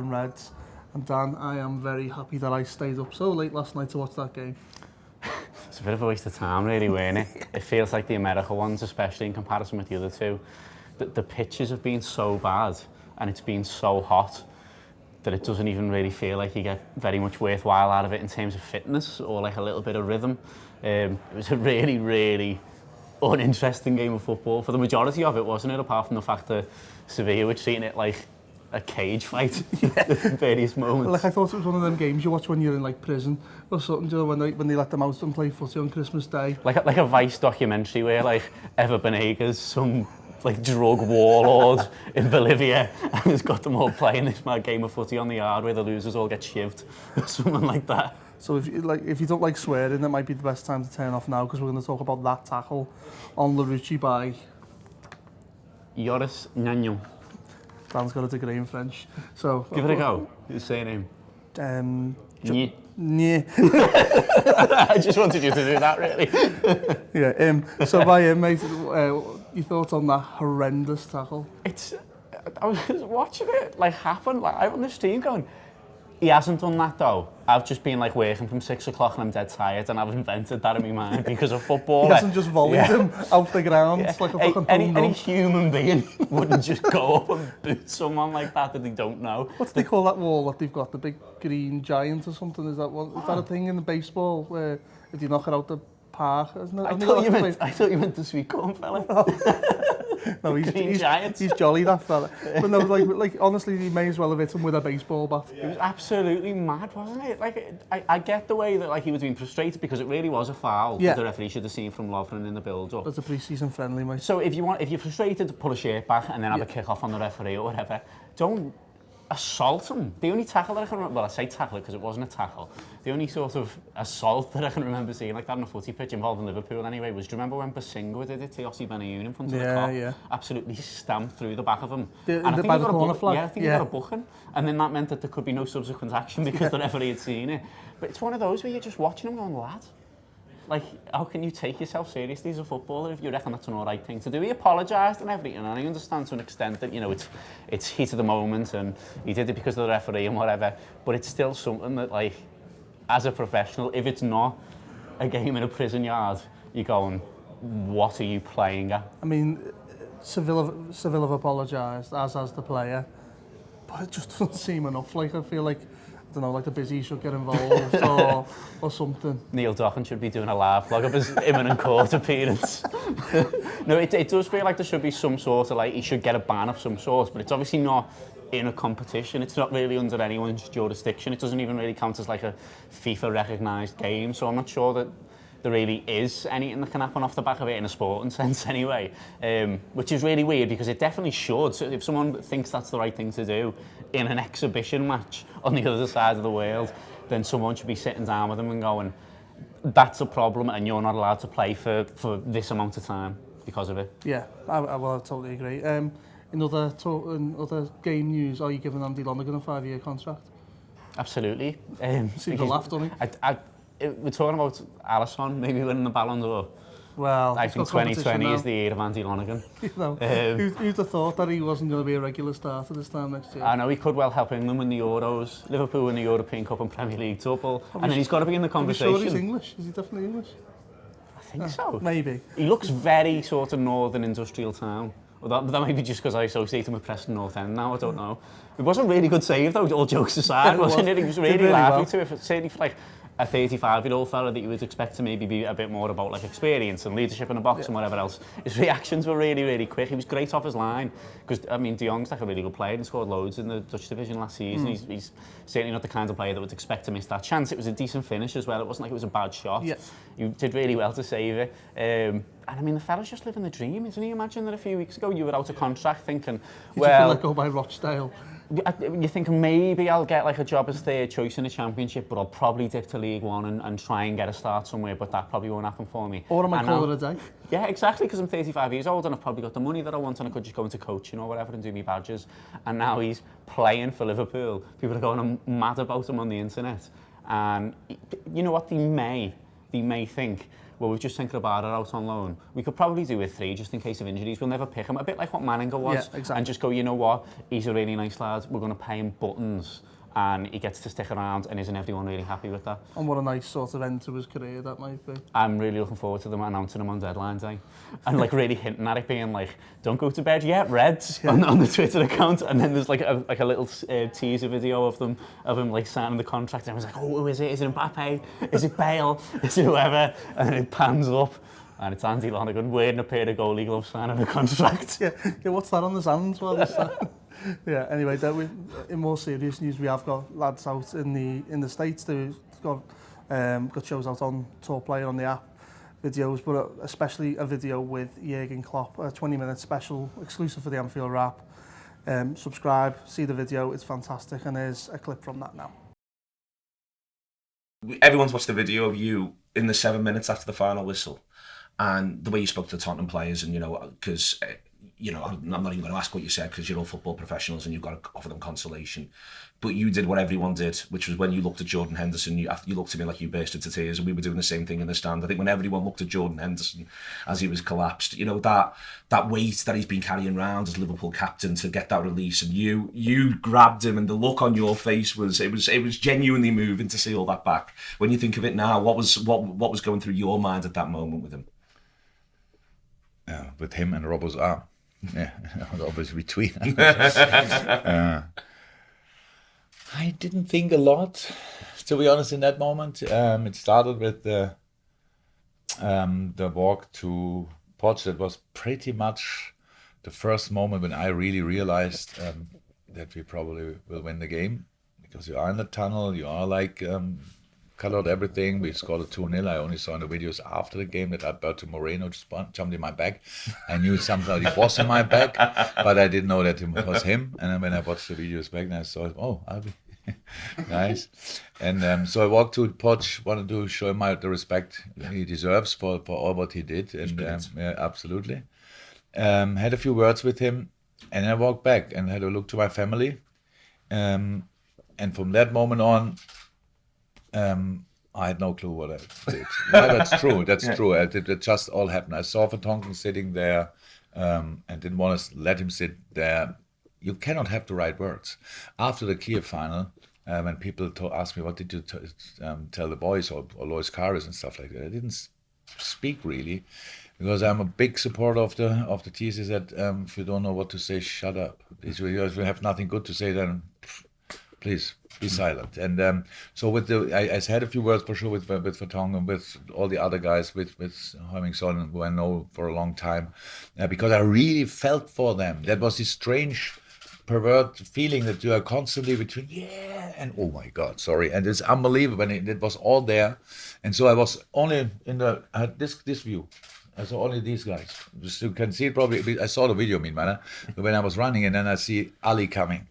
and Reds. And Dan, I am very happy that I stayed up so late last night to watch that game. It's a bit of a waste of time, really, weren't it? It feels like the America ones, especially in comparison with the other two. The pitches have been so bad and it's been so hot that it doesn't even really feel like you get very much worthwhile out of it in terms of fitness or like a little bit of rhythm. It was a really, really uninteresting game of football for the majority of it, wasn't it? Apart from the fact that Sevilla were treating it like a cage fight at various moments. Like I thought it was one of them games you watch when you're in like prison or something, you know, when they let them out and play footy on Christmas Day. Like a Vice documentary where like Eva Benegas, some like drug warlord in Bolivia, and has got them all playing this mad game of footy on the yard where the losers all get shivved, something like that. So if you don't like swearing, that might be the best time to turn off now, because we're going to talk about that tackle on Larouci by Yoris Nyanyo. Dan's got a degree in French, so give it a go. His surname. Yeah. I just wanted you to do that, really. Yeah. So by him, mate, your thoughts on that horrendous tackle? I was watching it like happen, like out on the stream, going, he hasn't done that though. I've just been like working from 6 o'clock and I'm dead tired, and I've invented that in my mind because of football. He hasn't just volleyed him out the ground like a fucking any human being wouldn't just go up and boot someone like that they don't know. What do they call that wall that they've got? The big green giant or something? Is that a thing in the baseball where if you knock it out the park? I thought you meant the sweet corn fella. No, he's jolly, that fella. But no, like honestly, he may as well have hit him with a baseball bat. It was absolutely mad, wasn't it? Like, I get the way that like he was being frustrated because it really was a foul. Yeah. The referee should have seen from Lovren in the build-up. That's a pre-season friendly, mate. So if you're frustrated, pull a shirt back and then have a kick off on the referee or whatever. Don't assault him. The only tackle that I can remember, well, I say tackle because it wasn't a tackle. The only sort of assault that I can remember seeing like that on a footy pitch involving Liverpool anyway was, do you remember when Basinga did it to Yossi Benayoun in front of the cop? Yeah. Absolutely stamped through the back of him. By the corner flag? Yeah, I think he got a booking. And then that meant that there could be no subsequent action because the referee had seen it. But it's one of those where you're just watching him going, lad, like, how can you take yourself seriously as a footballer if you reckon that's an alright thing to do? He apologised and everything, and I understand to an extent that, you know, it's heat of the moment and he did it because of the referee and whatever, but it's still something that, like, as a professional, if it's not a game in a prison yard, you're going, what are you playing at? I mean, Sevilla have apologised, as has the player, but it just doesn't seem enough. Like, I feel like, I don't know, like the busy should get involved or something. Neil Dochen should be doing a live vlog of his imminent court appearance. No, it does feel like there should be some sort of, like, he should get a ban of some sort, but it's obviously not in a competition. It's not really under anyone's jurisdiction. It doesn't even really count as like a FIFA recognised game, so I'm not sure that there really is anything that can happen off the back of it in a sporting sense anyway, which is really weird because it definitely should. So if someone thinks that's the right thing to do in an exhibition match on the other side of the world, then someone should be sitting down with them and going, that's a problem and you're not allowed to play for this amount of time because of it. Yeah, I totally agree. In other game news, are you giving Andy Lonergan a 5-year contract? Absolutely. Seems a laugh, doesn't he? We're talking about Alisson maybe winning the Ballon d'Or. Well, I think 2020 is the year of Andy Lonergan. You know, who'd have thought that he wasn't going to be a regular starter this time next year? I know, he could well help England win the Euros, Liverpool win the European Cup and Premier League double, and then he's got to be in the conversation. Are you sure he's English? Is he definitely English? I think so. Maybe. He looks very sort of northern industrial town. Well, that might be just because I associate him with Preston North End now, I don't know. It was a really good save though, all jokes aside, wasn't it? He was really lively to it, certainly for like a 35-year-old fella that you would expect to maybe be a bit more about like experience and leadership in the box and whatever else. His reactions were really, really quick. He was great off his line because, I mean, De Jong's like a really good player and scored loads in the Dutch division last season. He's certainly not the kind of player that would expect to miss that chance. It was a decent finish as well. It wasn't like it was a bad shot. Yeah. You did really well to save it. And I mean, the fella's just living the dream, isn't he? Imagine that a few weeks ago you were out of contract thinking, well... You just feel let go by Rochdale. You're thinking maybe I'll get like a job as third choice in the Championship, but I'll probably dip to League One and try and get a start somewhere, but that probably won't happen for me. Or I might call it a day. Yeah, exactly, because I'm 35 years old and I've probably got the money that I want and I could just go into coaching or whatever and do me badges. And now he's playing for Liverpool. People are going mad about him on the internet. And you know what, they may they may think, well, we've just sent Grabara out on loan. We could probably do with 3 just in case of injuries. We'll never pick him. A bit like what Manninger was. Yeah, exactly. And just go, you know what? He's a really nice lad. We're going to pay him buttons. And he gets to stick around, and isn't everyone really happy with that? And what a nice sort of end to his career that might be. I'm really looking forward to them announcing him on deadline day. And like really hinting at it, being like, don't go to bed yet, Reds, on the Twitter account. And then there's like a little teaser video of him like signing the contract. And I was like, oh, who is it? Is it Mbappe? Is it Bale? Is it whoever? And then it pans up. And it's Andy Lonergan wearing a pair of goalie gloves signing a contract. Yeah, what's that on his hands? Well, yeah, anyway, in more serious news, we have got lads out in the States. They've got shows out on Tour Player on the app, videos, but especially a video with Jurgen Klopp, a 20-minute special exclusive for the Anfield Wrap. Subscribe, see the video, it's fantastic, and there's a clip from that now. Everyone's watched the video of you in the 7 minutes after the final whistle, and the way you spoke to the Tottenham players, and because I'm not even going to ask what you said because you're all football professionals and you've got to offer them consolation. But you did what everyone did, which was when you looked at Jordan Henderson, you looked at me like you burst into tears, and we were doing the same thing in the stand. I think when everyone looked at Jordan Henderson as he was collapsed, that weight that he's been carrying around as Liverpool captain to get that release, and you grabbed him, and the look on your face was genuinely moving to see all that back. When you think of it now, what was going through your mind at that moment with him? Yeah, with him and Robbo's arm. Yeah, obviously between. I didn't think a lot, to be honest, in that moment. It started with the walk to Poch. That was pretty much the first moment when I really realized that we probably will win the game, because you are in the tunnel, you are like cut out everything. We scored a 2-0. I only saw in the videos after the game that Alberto Moreno just jumped in my back. I knew somehow he was in my back, but I didn't know that it was him. And then when I watched the videos back, then I saw, oh, Albi. Nice. And so I walked to Poch, wanted to show him the respect he deserves for all what he did. And yeah, absolutely. Had a few words with him, and I walked back and had a look to my family. And from that moment on, I had no clue what I did. Yeah, that's true. That's true. It just all happened. I saw Vertonghen sitting there and didn't want to let him sit there. You cannot have the right words. After the Kiev final, when people asked me, what did you tell the boys or Lois Karius and stuff like that, I didn't speak really, because I'm a big supporter of the thesis that if you don't know what to say, shut up. If you have nothing good to say, then please be silent. And so I had a few words for sure with Vertonghen, with all the other guys, with Heung-min, who I know for a long time, because I really felt for them. That was this strange, pervert feeling that you are constantly between and oh my God, sorry, and it's unbelievable. And it was all there, and so I was only I had this view. I saw only these guys. Just, you can see it probably. I saw the video, when I was running, and then I see Ali coming.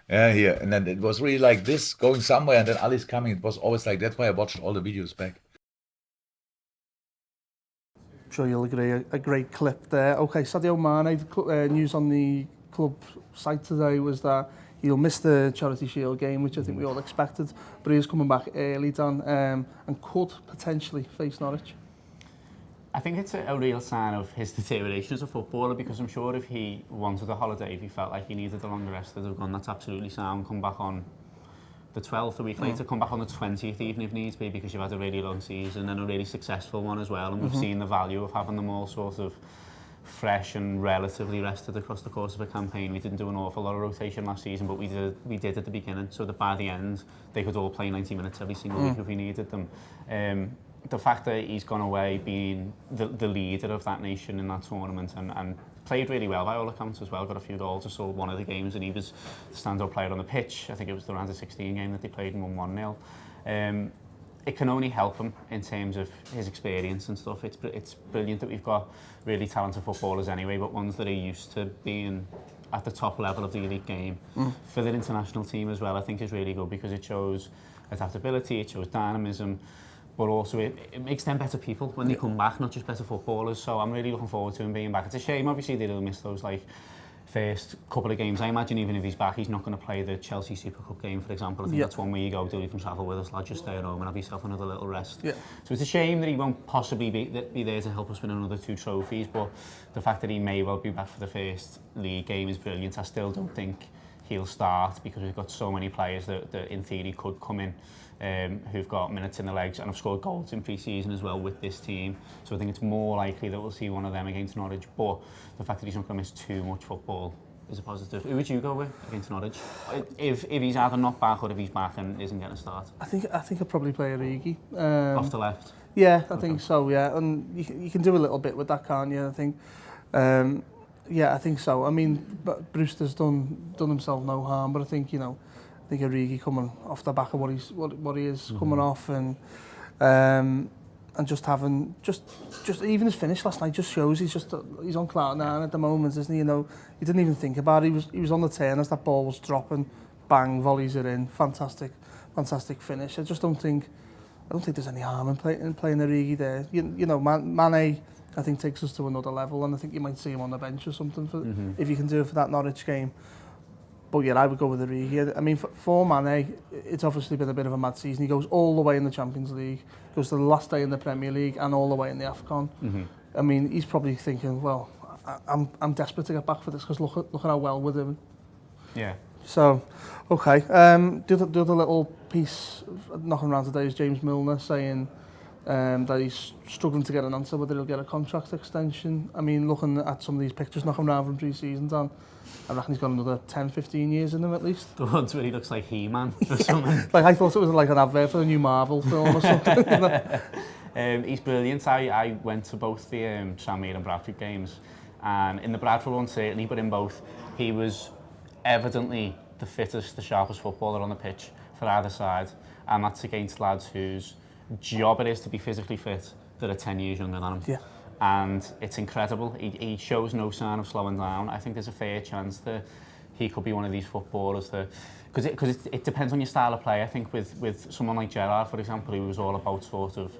Yeah, here. And then it was really like this, going somewhere, and then Ali's coming. It was always like, that's why I watched all the videos back. I'm sure you'll agree, a great clip there. Okay, Sadio Mane, news on the club site today was that he'll miss the Charity Shield game, which I think we all expected, but he is coming back early, Dan, and could potentially face Norwich. I think it's a real sign of his deterioration as a footballer, because I'm sure if he wanted a holiday, if he felt like he needed a longer rest, they'd have gone, that's absolutely sound, come back on the 12th, a week later, come back on the 20th even if needs be, because you've had a really long season and a really successful one as well, and we've seen the value of having them all sort of fresh and relatively rested across the course of a campaign. We didn't do an awful lot of rotation last season, but we did at the beginning, so that by the end they could all play 90 minutes every single week if we needed them. The fact that he's gone away being the leader of that nation in that tournament and played really well by all accounts as well, got a few goals. I saw one of the games and he was the standout player on the pitch. I think it was the round of 16 game that they played and won 1-0. It can only help him in terms of his experience and stuff. It's brilliant that we've got really talented footballers anyway, but ones that are used to being at the top level of the elite game. For the international team as well, I think is really good, because it shows adaptability, it shows dynamism, but also it makes them better people when they come back, not just better footballers. So I'm really looking forward to him being back. It's a shame, obviously, they'll miss those like first couple of games. I imagine even if he's back, he's not going to play the Chelsea Super Cup game, for example. I think that's one where you go, don't even travel with us, lad, just stay at home and have yourself another little rest. So it's a shame that he won't possibly be there to help us win another 2 trophies, but the fact that he may well be back for the first league game is brilliant. I still don't think he'll start because we've got so many players that in theory could come in who've got minutes in the legs and have scored goals in pre-season as well with this team. So I think it's more likely that we'll see one of them against Norwich, but the fact that he's not going to miss too much football is a positive. Who would you go with against Norwich? If he's either not back or if he's back and isn't getting a start? I think I'd probably play Origi. Off the left? Yeah, I think so, yeah. And you can do a little bit with that, can't you? I think, yeah, I think so. I mean, but Brewster's done himself no harm, but I think, you know, I think Origi coming off the back of what he is coming off, and just having just even his finish last night just shows he's on cloud 9 at the moment, isn't he? You know, he didn't even think about it. He was on the turn as that ball was dropping, bang, volleys it in, fantastic finish. I don't think there's any harm in playing Origi there. You know, Mane, I think, takes us to another level, and I think you might see him on the bench or something for, if you can do it for that Norwich game. But yeah, I would go with Origi. I mean, for Mane, it's obviously been a bit of a mad season. He goes all the way in the Champions League, goes to the last day in the Premier League, and all the way in the AFCON. I mean, he's probably thinking, well, I'm desperate to get back for this because look at how well we're doing. Yeah. So, okay. The other little piece knocking around today is James Milner saying that he's struggling to get an answer whether he'll get a contract extension. I mean, looking at some of these pictures knocking around from pre-season, Dan, I reckon he's got another 10-15 years in him at least. The ones where he looks like He-Man or something. Like, I thought it was like an advert for a new Marvel film or something. He's brilliant. I went to both the Tranmere and Bradford games, and in the Bradford one certainly, but in both, he was evidently the fittest, the sharpest footballer on the pitch for either side, and that's against lads whose job it is to be physically fit that are 10 years younger than him. Yeah. And it's incredible. He shows no sign of slowing down. I think there's a fair chance that he could be one of these footballers that, because it depends on your style of play. I think with someone like Gerrard, for example, who was all about sort of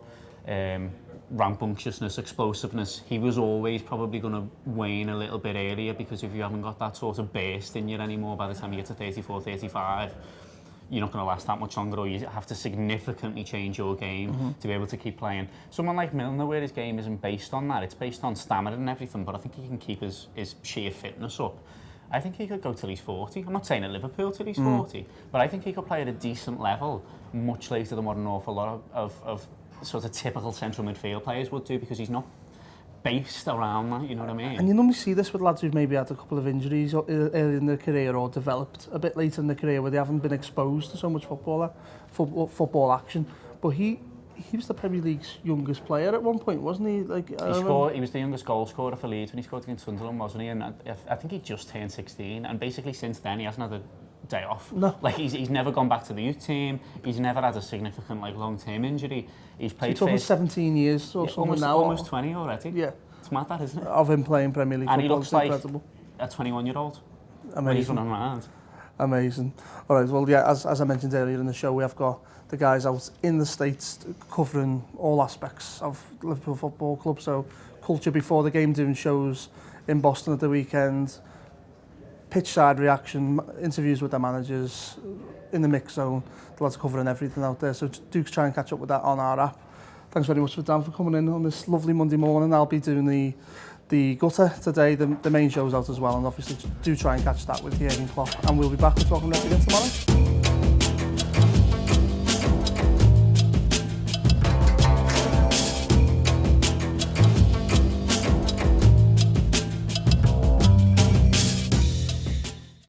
rambunctiousness, explosiveness, he was always probably going to wane a little bit earlier, because if you haven't got that sort of burst in you anymore by the time you get to 34, 35, you're not going to last that much longer, or you have to significantly change your game to be able to keep playing. Someone like Milner, where his game isn't based on that, it's based on stamina and everything, but I think he can keep his sheer fitness up. I think he could go till he's 40. I'm not saying at Liverpool till he's 40, but I think he could play at a decent level much later than what an awful lot of sort of typical central midfield players would do, because he's not based around that, you know what I mean? And you normally see this with lads who've maybe had a couple of injuries early in their career, or developed a bit later in their career where they haven't been exposed to so much football action. But he was the Premier League's youngest player at one point, wasn't he? Like, he was the youngest goal scorer for Leeds when he scored against Sunderland, wasn't he? And I think he just turned 16, and basically since then he hasn't had a day off. No. Like, he's never gone back to the youth team. He's never had a significant long-term injury. He's played so 17 years or something now. Almost 20 already. Yeah. It's mad, that, isn't it? Of him playing Premier League and football. And he looks like incredible. A 21-year-old. Amazing. When he's running around. Amazing. All right, well, yeah, as I mentioned earlier in the show, we have got the guys out in the States covering all aspects of Liverpool Football Club. So, culture before the game, doing shows in Boston at the weekend, pitch side reaction, interviews with the managers, in the mix zone. The lads covering everything out there. So do try and catch up with that on our app. Thanks very much for Dan for coming in on this lovely Monday morning. I'll be doing the gutter today. The main show's out as well, and obviously do try and catch that with Jürgen Klopp. And we'll be back with Talking Red again tomorrow.